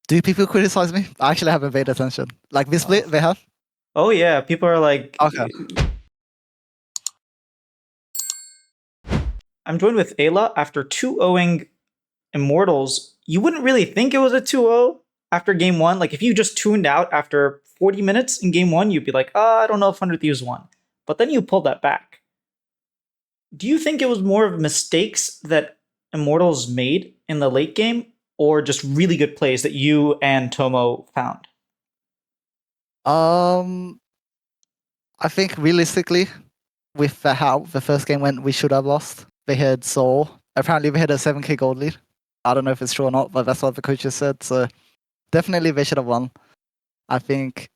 Do people criticize me? I actually haven't paid attention. Like this Oh, split, they have? oh yeah, people are like, Okay. I'm joined with Ayla after 2-0ing Immortals. You wouldn't really think it was a 2-0 after game one. Like if you just tuned out after 40 minutes in game one, you'd be like, I don't know if 100 Thieves won. But then you pulled that back. Do you think it was more of mistakes that Immortals made in the late game, or just really good plays that you and Tomo found? Um, I think realistically, with how the first game went, we should have lost. They had Seoul. Apparently, they had a 7k gold lead. I don't know if it's true or not, but that's what the coaches said. So definitely, they should have won. I think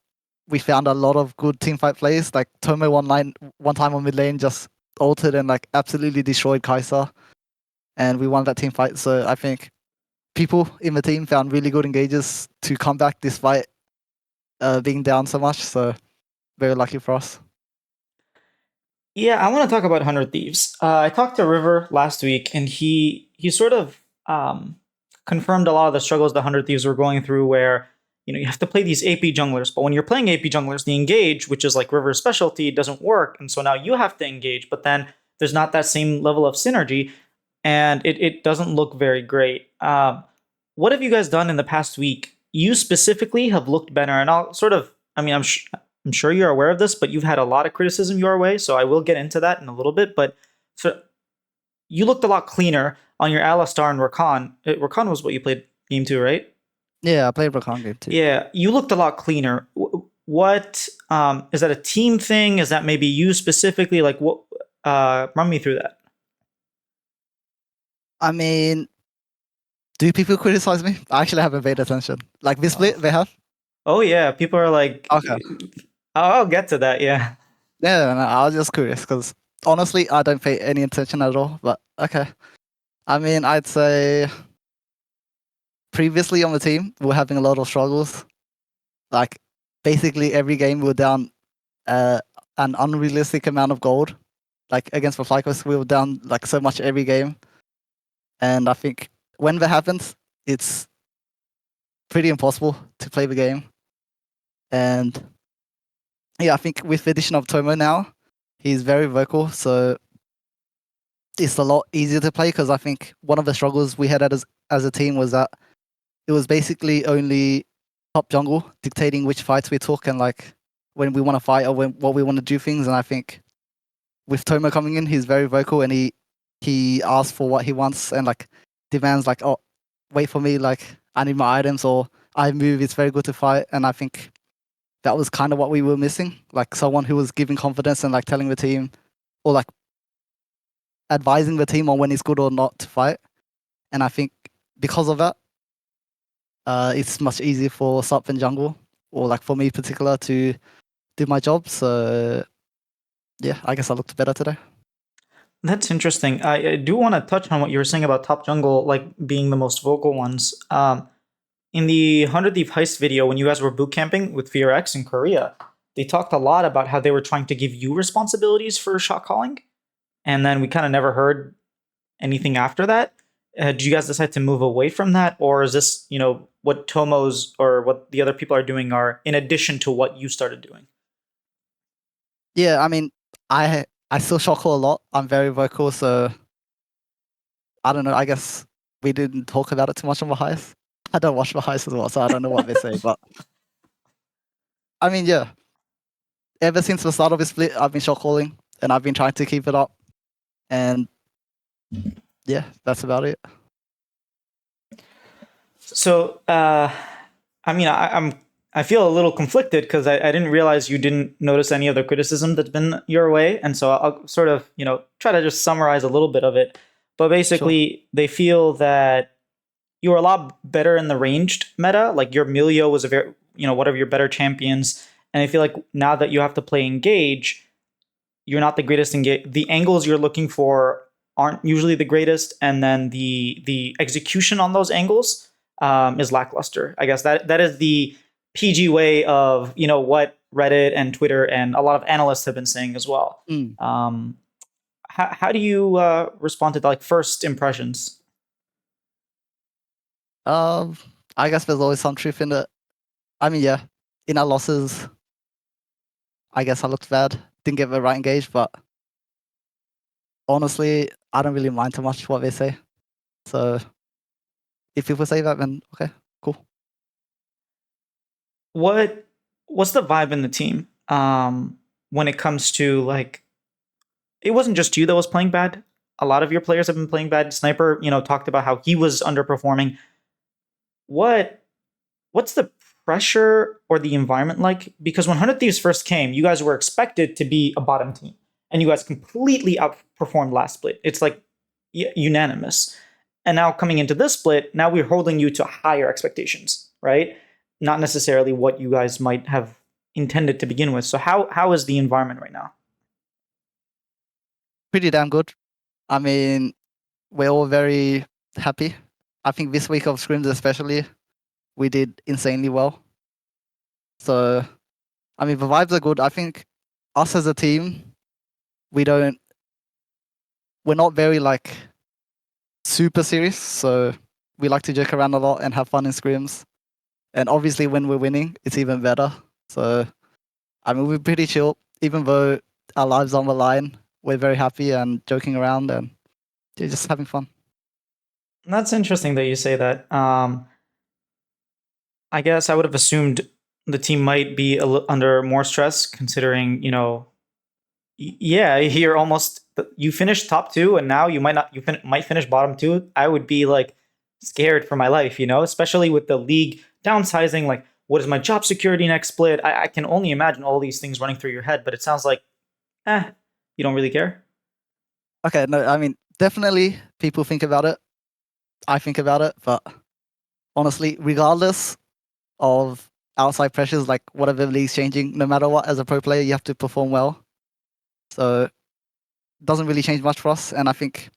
we found a lot of good teamfight plays. Like Tomo one time on mid lane just altered and like absolutely destroyed Kai'Sa, and we won that team fight. So I think people in the team found really good engages to come back despite being down so much. So very lucky for us. Yeah, I want to talk about 100 Thieves. I talked to River last week, and he sort of confirmed a lot of the struggles the 100 Thieves were going through, where you have to play these AP junglers, but when you're playing AP junglers, the engage, which is like River's specialty, doesn't work, and so now you have to engage, but then there's not that same level of synergy, and it doesn't look very great. What have you guys done in the past week? You specifically have looked better, and I'll sort of, I mean, I'm sure you're aware of this, but you've had a lot of criticism your way, so I will get into that in a little bit. But so you looked a lot cleaner on your Alistar and Rakan. Rakan was what you played game two, right? Yeah, I played Rakan game too. Yeah, you looked a lot cleaner. What is that a team thing? Is that maybe you specifically? Like what? Run me through that. I mean, do people criticize me? I actually haven't paid attention. Like this Oh, split, they have? oh yeah, people are like, Okay. I'll get to that. Yeah. Yeah, no, I was just curious because honestly, I don't pay any attention at all. But okay. I mean, I'd say previously on the team, we were having a lot of struggles. Like basically every game we were down uh, an unrealistic amount of gold. Like against the Flycos, we were down like so much every game. And I think when that happens, it's pretty impossible to play the game. And yeah, I think with the addition of Tomo now, he's very vocal, so it's a lot easier to play because I think one of the struggles we had as a team was that it was basically only top jungle dictating which fights we took and like when we want to fight or what we want to do things. And I think with Tomo coming in, he's very vocal and he asks for what he wants and like demands like, oh, wait for me, like I need my items or I move. It's very good to fight, and I think that was kind of what we were missing, like someone who was giving confidence and like telling the team or like advising the team on when it's good or not to fight. And I think because of that, it's much easier for Sup and Jungle, or like for me in particular, to do my job. So yeah, I guess I looked better today. That's interesting. I do want to touch on what you were saying about top jungle, like being the most vocal ones. In the 100 Thief Heist video, when you guys were boot camping with VRX in Korea, they talked a lot about how they were trying to give you responsibilities for shot calling. And then we kind of never heard anything after that. Did you guys decide to move away from that? Or is this, what Tomo's or what the other people are doing are in addition to what you started doing? Yeah, I mean, I still chuckle a lot. I'm very vocal, so I don't know. I guess we didn't talk about it too much on the heist. I don't watch the heist as well, so I don't know what they say. But I mean, yeah, ever since the start of the split, I've been shot calling and I've been trying to keep it up. And yeah, that's about it. So, I mean, I feel a little conflicted because I didn't realize you didn't notice any of the criticism that's been your way, and so I'll sort of try to just summarize a little bit of it. But Sure. basically, they feel that you were a lot better in the ranged meta. Like your Milio was a very one of your better champions, and I feel like now that you have to play engage, you're not the greatest engage. The angles you're looking for aren't usually the greatest, and then the execution on those angles is lackluster. I guess that is the PG way of what Reddit and Twitter and a lot of analysts have been saying as well. Mm. How do you respond to like first impressions? Um, I guess there's always some truth in it. I mean, yeah, in our losses, I guess I looked bad. Didn't get the right engage, but honestly, I don't really mind too much what they say. So if people say that, then okay, cool. What's the vibe in the team when it comes to like it wasn't just you that was playing bad. A lot of your players have been playing bad. Sniper, talked about how he was underperforming. What what's the pressure or the environment like? Because when 100 Thieves first came, you guys were expected to be a bottom team, and you guys completely outperformed last split. It's like unanimous. And now coming into this split, now we're holding you to higher expectations, right? Not necessarily what you guys might have intended to begin with. So how is the environment right now? Pretty damn good. I mean, we're all very happy. I think this week of scrims especially, we did insanely well. So, I mean, the vibes are good. I think us as a team, we don't, we're not very like super serious. So we like to joke around a lot and have fun in scrims. And obviously, when we're winning, it's even better. So, I mean, we're pretty chill, even though our lives on the line. We're very happy and joking around and just having fun. That's interesting that you say that. I guess I would have assumed the team might be under more stress, considering yeah, you're almost you finished top two, and now you might not might finish bottom two. I would be like scared for my life, especially with the league downsizing. Like, what is my job security next split? I can only imagine all these things running through your head. But it sounds like, you don't really care. Okay, no, I mean, definitely people think about it. I think about it, but honestly, regardless of outside pressures, like whatever the league's changing, no matter what, as a pro player, you have to perform well. So it doesn't really change much for us. And I think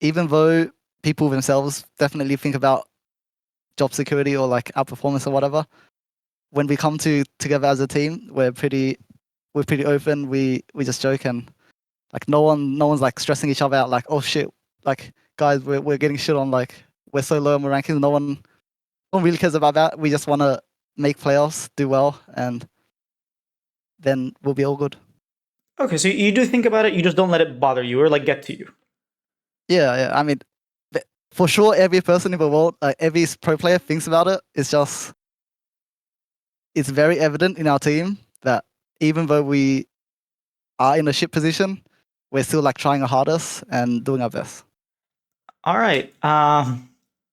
even though people themselves definitely think about job security or like our performance or whatever, when we come together as a team, we're pretty open. We just joke and like no one's like stressing each other out like, oh shit, like guys, we're getting shit on, like we're so low on the rankings. No one really cares about that. We just want to make playoffs, do well, and then we'll be all good. Okay, so you do think about it. You just don't let it bother you or like get to you. Yeah. I mean, for sure, every person in the world, every pro player thinks about it. It's very evident in our team that even though we are in a shit position, we're still like trying our hardest and doing our best. All right.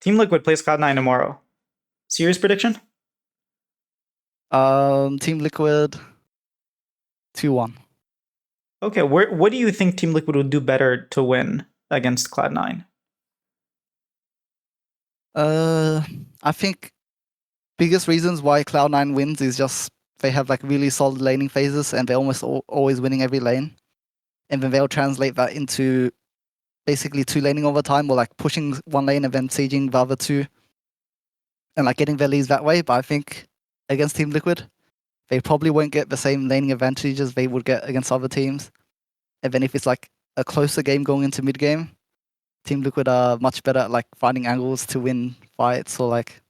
Team Liquid plays Cloud9 tomorrow. Serious prediction? Team Liquid 2-1. Okay, what do you think Team Liquid would do better to win against Cloud9? I think biggest reasons why Cloud9 wins is just they have like really solid laning phases and they're almost always winning every lane. And then they'll translate that into basically two laning over time, or like pushing one lane and then sieging the other two and like getting their leads that way. But I think against Team Liquid, they probably won't get the same laning advantages they would get against other teams. And then if it's like a closer game going into mid game, Team Liquid are much better at like finding angles to win fights, or like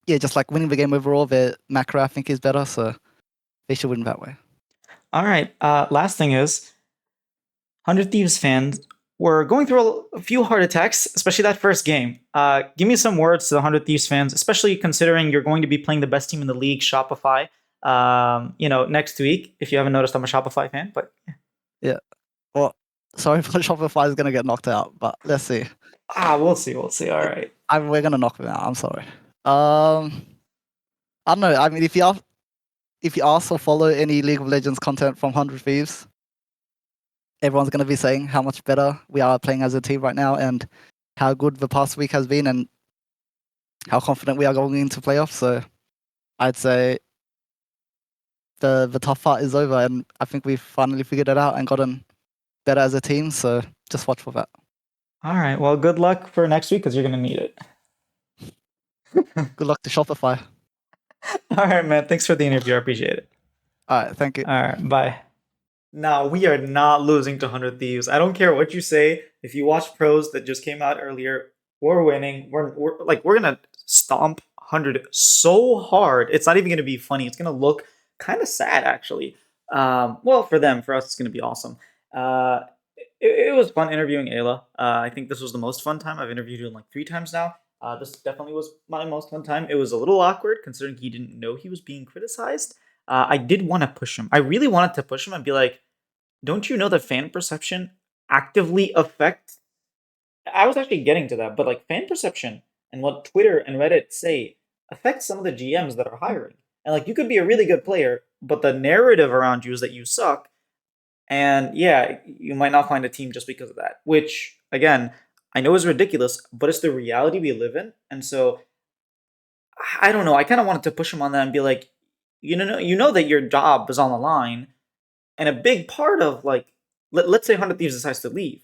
just like winning the game overall. Their macro I think is better, so they should win that way. All right. Last thing is, 100 Thieves fans were going through a few heart attacks, especially that first game. Give me some words to the 100 Thieves fans, especially considering you're going to be playing the best team in the league, Shopify. Next week. If you haven't noticed, I'm a Shopify fan, but Yeah. Well, sorry for Shopify is gonna get knocked out, but let's see. we'll see. We'll see. All right. We're gonna knock them out. I'm sorry. I don't know. I mean, if you ask or follow any League of Legends content from 100 Thieves, everyone's gonna be saying how much better we are playing as a team right now, and how good the past week has been, and how confident we are going into playoffs. So I'd say the tough part is over, and I think we've finally figured it out and gotten better as a team. So just watch for that. All right. Well, good luck for next week because you're going to need it. Good luck to Shopify. All right, man. Thanks for the interview. I appreciate it. All right, thank you. All right. Bye. Now, we are not losing to 100 Thieves. I don't care what you say. If you watch pros that just came out earlier, we're winning. We're going to stomp 100 so hard. It's not even going to be funny. It's going to look kind of sad, actually. Well, for them, for us, it's going to be awesome. Uh, it was fun interviewing Ayla. I think this was the most fun time. I've interviewed him like 3 times now. This definitely was my most fun time. It was a little awkward considering he didn't know he was being criticized. I did want to push him. I really wanted to push him and be like, don't you know that fan perception actively affects. I was actually getting to that, but like fan perception and what Twitter and Reddit say affects some of the GMs that are hiring. And like you could be a really good player, but the narrative around you is that you suck. And yeah, you might not find a team just because of that, which again, I know is ridiculous, but it's the reality we live in. And so I don't know. I kind of wanted to push him on that and be like, you know that your job is on the line, and a big part of like, let's say 100 Thieves decides to leave,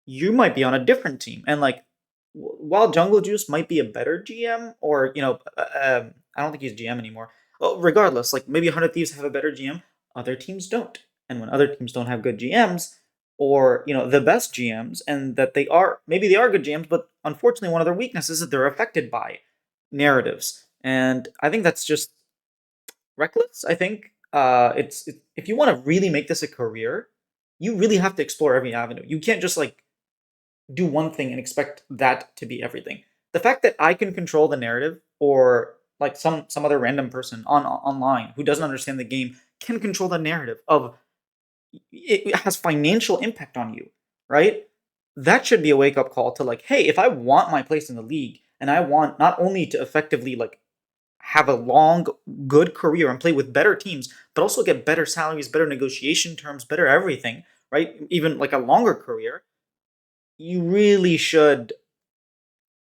you might be on a different team. And like, while Jungle Juice might be a better GM, or I don't think he's GM anymore. Well, regardless, like maybe 100 Thieves have a better GM, other teams don't. And when other teams don't have good GMs, or the best GMs, and that maybe they are good GMs, but unfortunately one of their weaknesses is that they're affected by narratives. And I think that's just reckless. I think if you want to really make this a career, you really have to explore every avenue. You can't just like do one thing and expect that to be everything. The fact that I can control the narrative, or like some other random person online who doesn't understand the game can control the narrative of it has financial impact on you, right? That should be a wake up call to like, hey, if I want my place in the league and I want not only to effectively like have a long, good career and play with better teams, but also get better salaries, better negotiation terms, better everything, right? Even like a longer career, you really should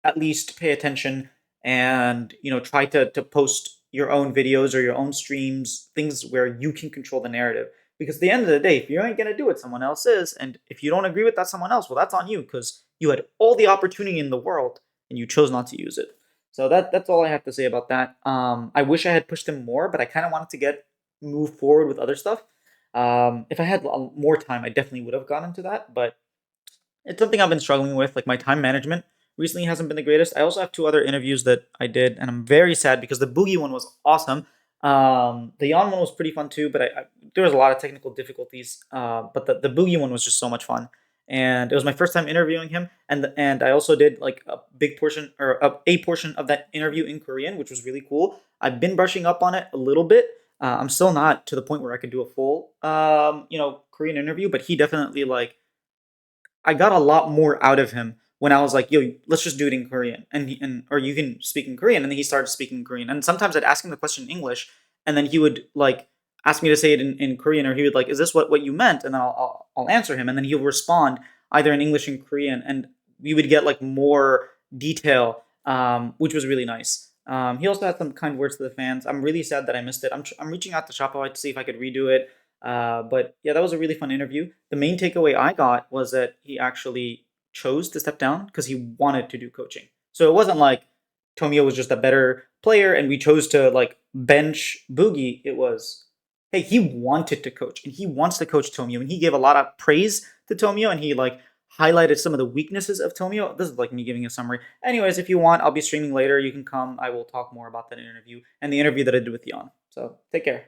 at least pay attention and try to post your own videos or your own streams, things where you can control the narrative. Because at the end of the day, if you ain't gonna do it, someone else is, and if you don't agree with that someone else, well, that's on you because you had all the opportunity in the world and you chose not to use it. So that's all I have to say about that. I wish I had pushed him more, but I kind of wanted to move forward with other stuff. If I had more time, I definitely would have gone into that, but it's something I've been struggling with. Like my time management recently hasn't been the greatest. I also have 2 other interviews that I did, and I'm very sad because the Boogie one was awesome. The Yawn one was pretty fun too, but there was a lot of technical difficulties. But the Boogie one was just so much fun, and it was my first time interviewing him. And I also did like a big portion or a portion of that interview in Korean, which was really cool. I've been brushing up on it a little bit. I'm still not to the point where I could do a full Korean interview, but he definitely like I got a lot more out of him when I was like, "Yo, let's just do it in Korean," or you can speak in Korean, and then he started speaking Korean. And sometimes I'd ask him the question in English, and then he would like ask me to say it in Korean, or he would like, "Is this what you meant?" And then I'll answer him, and then he'll respond either in English and Korean, and we would get like more detail, which was really nice. He also had some kind words to the fans. I'm really sad that I missed it. I'm reaching out to Shopify to see if I could redo it. But yeah, that was a really fun interview. The main takeaway I got was that he actually chose to step down because he wanted to do coaching. So it wasn't like Tomio was just a better player and we chose to like bench Boogie. It was, hey, he wanted to coach and he wants to coach Tomio, and he gave a lot of praise to Tomio, and he like highlighted some of the weaknesses of Tomio. This is like me giving a summary. Anyways, if you want, I'll be streaming later. You can come. I will talk more about that interview and the interview that I did with Jan. So take care.